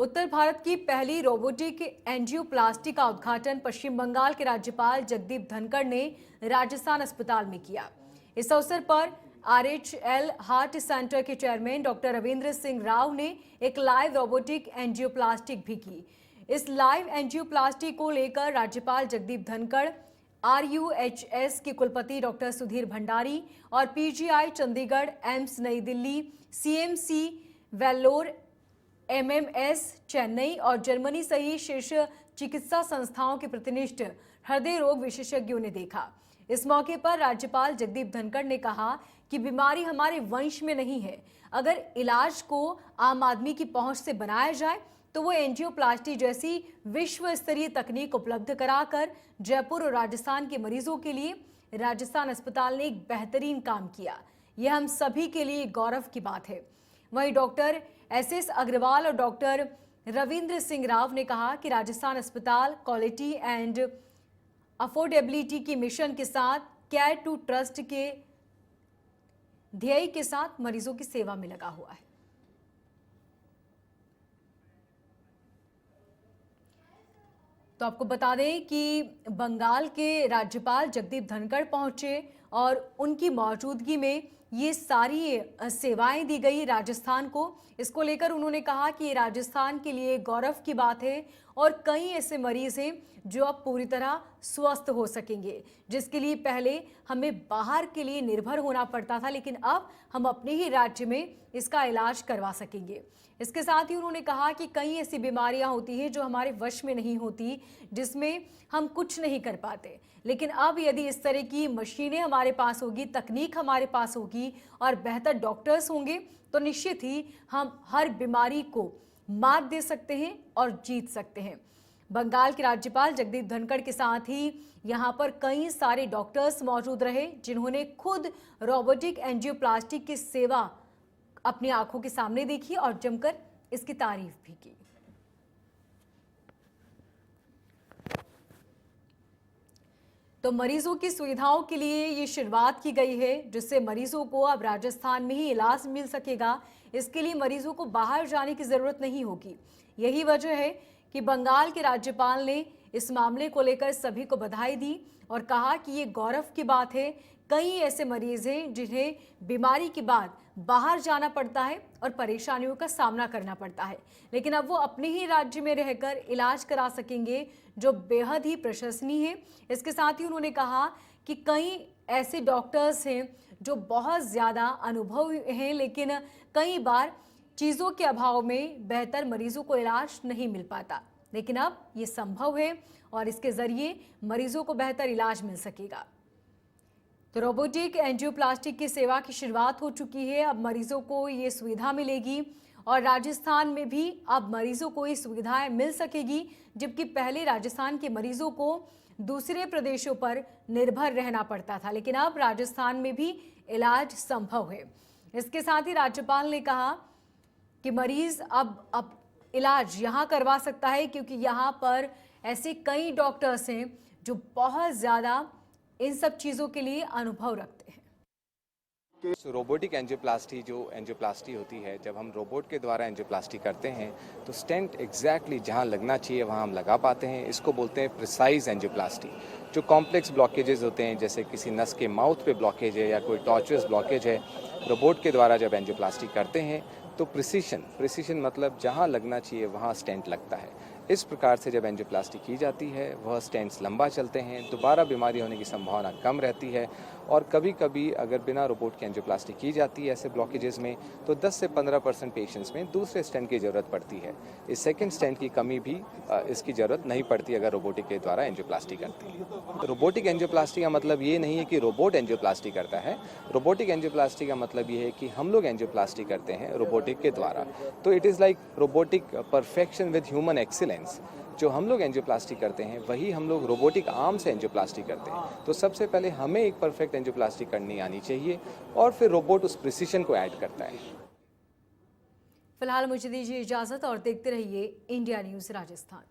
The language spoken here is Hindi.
उत्तर भारत की पहली रोबोटिक एंजियोप्लास्टी का उद्घाटन पश्चिम बंगाल के राज्यपाल जगदीप धनखड़ ने राजस्थान अस्पताल में किया। इस अवसर पर आरएचएल हार्ट सेंटर के चेयरमैन डॉक्टर रविंद्र सिंह राव ने एक लाइव रोबोटिक एंजियोप्लास्टिक भी की। इस लाइव एंजियोप्लास्टी को लेकर राज्यपाल जगदीप धनखड़, आरयूएचएस के कुलपति डॉक्टर सुधीर भंडारी और पीजीआई चंडीगढ़, एम्स नई दिल्ली, सीएमसी वेल्लोर, एमएमएस चेन्नई और जर्मनी सहित शीर्ष चिकित्सा संस्थाओं के प्रतिनिधि हृदय रोग विशेषज्ञों ने देखा। इस मौके पर राज्यपाल जगदीप धनखड़ ने कहा कि बीमारी हमारे वंश में नहीं है। अगर इलाज को आम आदमी की पहुंच से बनाया जाए तो वो एंजियोप्लास्टी जैसी विश्व स्तरीय तकनीक उपलब्ध कराकर जयपुर और राजस्थान के मरीजों के लिए राजस्थान अस्पताल ने एक बेहतरीन काम किया। यह हम सभी के लिए गौरव की बात है। वहीं डॉक्टर एसएस अग्रवाल और डॉक्टर रविंद्र सिंह राव ने कहा कि राजस्थान अस्पताल क्वालिटी एंड अफोर्डेबिलिटी की मिशन के साथ केयर टू ट्रस्ट के ध्येय के साथ मरीजों की सेवा में लगा हुआ है। तो आपको बता दें कि बंगाल के राज्यपाल जगदीप धनखड़ पहुंचे और उनकी मौजूदगी में ये सारी सेवाएं दी गई राजस्थान को। इसको लेकर उन्होंने कहा कि ये राजस्थान के लिए गौरव की बात है और कई ऐसे मरीज हैं जो अब पूरी तरह स्वस्थ हो सकेंगे, जिसके लिए पहले हमें बाहर के लिए निर्भर होना पड़ता था, लेकिन अब हम अपने ही राज्य में इसका इलाज करवा सकेंगे। इसके साथ ही उन्होंने कहा कि कई ऐसी बीमारियां होती हैं जो हमारे वश में नहीं होती, जिसमें हम कुछ नहीं कर पाते, लेकिन अब यदि इस तरह की मशीनें हमारे पास होगी, तकनीक हमारे पास होगी और बेहतर डॉक्टर्स होंगे तो निश्चित ही हम हर बीमारी को मात दे सकते हैं और जीत सकते हैं। बंगाल के राज्यपाल जगदीप धनखड़ के साथ ही यहाँ पर कई सारे डॉक्टर्स मौजूद रहे, जिन्होंने खुद रोबोटिक एंजियोप्लास्टी की सेवा अपनी आंखों के सामने देखी और जमकर इसकी तारीफ भी की। तो मरीजों की सुविधाओं के लिए ये शुरुआत की गई है, जिससे मरीजों को अब राजस्थान में ही इलाज मिल सकेगा। इसके लिए मरीजों को बाहर जाने की जरूरत नहीं होगी। यही वजह है कि बंगाल के राज्यपाल ने इस मामले को लेकर सभी को बधाई दी और कहा कि ये गौरव की बात है। कई ऐसे मरीज हैं जिन्हें बीमारी के बाद बाहर जाना पड़ता है और परेशानियों का सामना करना पड़ता है, लेकिन अब वो अपने ही राज्य में रहकर इलाज करा सकेंगे, जो बेहद ही प्रशंसनीय है। इसके साथ ही उन्होंने कहा कि कई ऐसे डॉक्टर्स हैं जो बहुत ज़्यादा अनुभव हैं, लेकिन कई बार चीज़ों के अभाव में बेहतर मरीजों को इलाज नहीं मिल पाता, लेकिन अब ये संभव है और इसके ज़रिए मरीजों को बेहतर इलाज मिल सकेगा। तो रोबोटिक एंजियोप्लास्टी की सेवा की शुरुआत हो चुकी है। अब मरीजों को ये सुविधा मिलेगी और राजस्थान में भी अब मरीजों को ये सुविधाएं मिल सकेगी, जबकि पहले राजस्थान के मरीजों को दूसरे प्रदेशों पर निर्भर रहना पड़ता था, लेकिन अब राजस्थान में भी इलाज संभव है। इसके साथ ही राज्यपाल ने कहा कि मरीज अब इलाज यहाँ करवा सकता है, क्योंकि यहाँ पर ऐसे कई डॉक्टर्स हैं जो बहुत ज़्यादा इन सब चीज़ों के लिए अनुभव रखते हैं। रोबोटिक एंजियोप्लास्टी जो एंजियोप्लास्टी होती है, जब हम रोबोट के द्वारा एंजियोप्लास्टी करते हैं तो स्टेंट एग्जैक्टली जहां लगना चाहिए वहां हम लगा पाते हैं। इसको बोलते हैं प्रिसाइज एंजियोप्लास्टी। जो कॉम्प्लेक्स ब्लॉकेजेस होते हैं, जैसे किसी नस के माउथ पे ब्लॉकेज है या कोई टॉर्चुअस ब्लॉकेज है, रोबोट के द्वारा जब एंजियोप्लास्टी करते हैं तो प्रिसीशन मतलब जहां लगना चाहिए वहां स्टेंट लगता है। इस प्रकार से जब एंजियोप्लास्टी की जाती है वह स्टेंट्स लंबा चलते हैं, दोबारा बीमारी होने की संभावना कम रहती है। और कभी कभी अगर बिना रोबोट की एंजियोप्लास्टी की जाती है ऐसे ब्लॉकेजेस में तो 10 से 15% पेशेंट्स में दूसरे स्टेंट की ज़रूरत पड़ती है। इस सेकंड स्टेंट की कमी भी इसकी ज़रूरत नहीं पड़ती अगर रोबोटिक के द्वारा एंजियोप्लास्टी करती है। रोबोटिक एंजियोप्लास्टी का मतलब ये नहीं है कि रोबोट एंजियोप्लास्टी करता है। रोबोटिक एंजियोप्लास्टी का मतलब ये है कि हम लोग एंजियोप्लास्टी करते हैं रोबोटिक के द्वारा। तो it is like robotic perfection with human excellence. जो हम लोग एंजियोप्लास्टी करते हैं वही हम लोग रोबोटिक आर्म से एंजियोप्लास्टी करते हैं। तो सबसे पहले हमें एक परफेक्ट एंजियोप्लास्टी करनी आनी चाहिए और फिर रोबोट उस प्रिसीशन को ऐड करता है। फिलहाल मुझे दीजिए इजाजत और देखते रहिए इंडिया न्यूज़ राजस्थान।